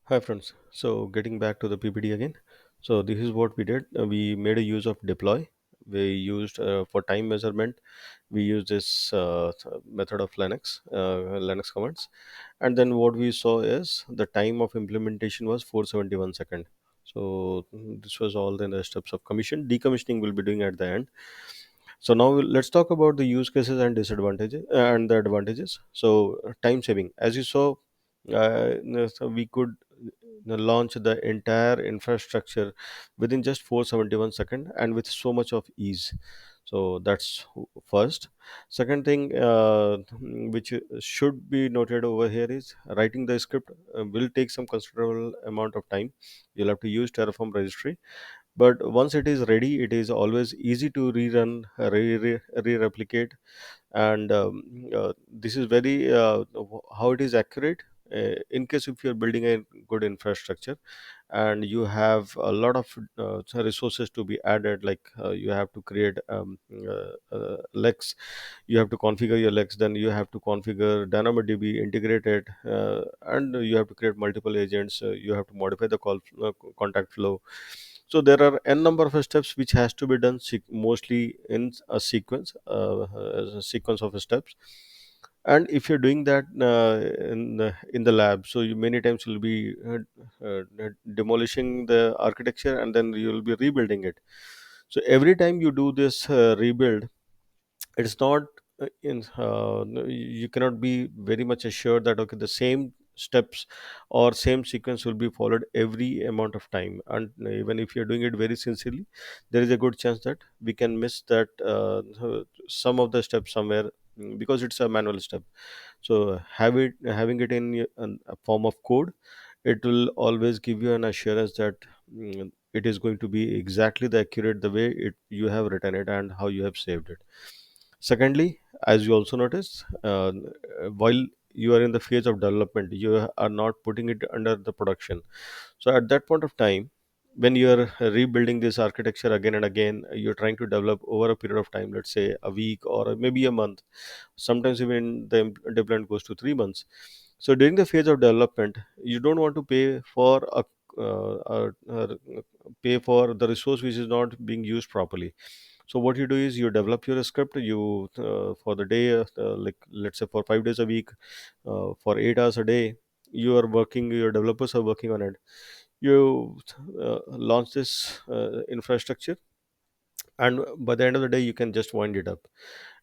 Hi friends. So getting back to the PPT again. So this is what we did. We made a use of deploy. We used for time measurement. We used this method of Linux commands, and then what we saw is the time of implementation was 471 second. So this was all the steps of commission. Decommissioning will be doing at the end. So now let's talk about the use cases and disadvantages and the advantages. So time saving, as you saw, so we could launch the entire infrastructure within just 471 second and with so much of ease. So that's first. Second thing, which should be noted over here is writing the script will take some considerable amount of time. You'll have to use Terraform registry, but once it is ready, it is always easy to rerun, re-replicate, and this is very how it is accurate. In case if you're building a good infrastructure and you have a lot of resources to be added, like you have to create lex, you have to configure your lex, then you have to configure dynamodb, integrate it, and you have to create multiple agents, you have to modify the contact flow. So there are n number of steps which has to be done mostly in a sequence, as a sequence of steps. And if you're doing that in the lab, so you many times you'll be demolishing the architecture and then you'll be rebuilding it. So every time you do this rebuild, it's not no, you cannot be very much assured that okay, the same steps or same sequence will be followed every amount of time. And even if you're doing it very sincerely, there is a good chance that we can miss that some of the steps somewhere, because it's a manual step. So having it in a form of code, it will always give you an assurance that it is going to be exactly the accurate the way it you have written it and how you have saved it. Secondly, as you also notice, while you are in the phase of development, you are not putting it under the production. So at that point of time, when you are rebuilding this architecture again and again, you're trying to develop over a period of time, let's say a week or maybe a month. Sometimes even the deployment goes to 3 months. So during the phase of development, you don't want to pay for the resource which is not being used properly. So what you do is you develop your script, you for the day, like let's say for 5 days a week, for 8 hours a day, you are working, your developers are working on it. You launch this infrastructure, and by the end of the day you can just wind it up.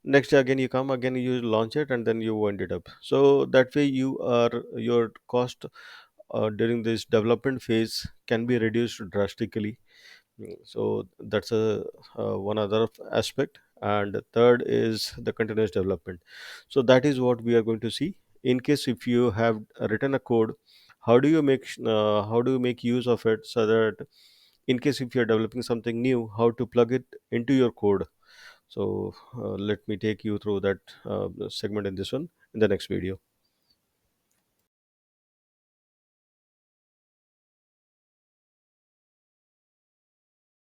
Next day again you come again, you launch it, and then you wind it up. So that way your cost during this development phase can be reduced drastically. So that's a one other aspect. And third is the continuous development. So that is what we are going to see. In case if you have written a code, how do you make use of it, so that in case if you are developing something new, how to plug it into your code. So let me take you through that segment in this one in the next video.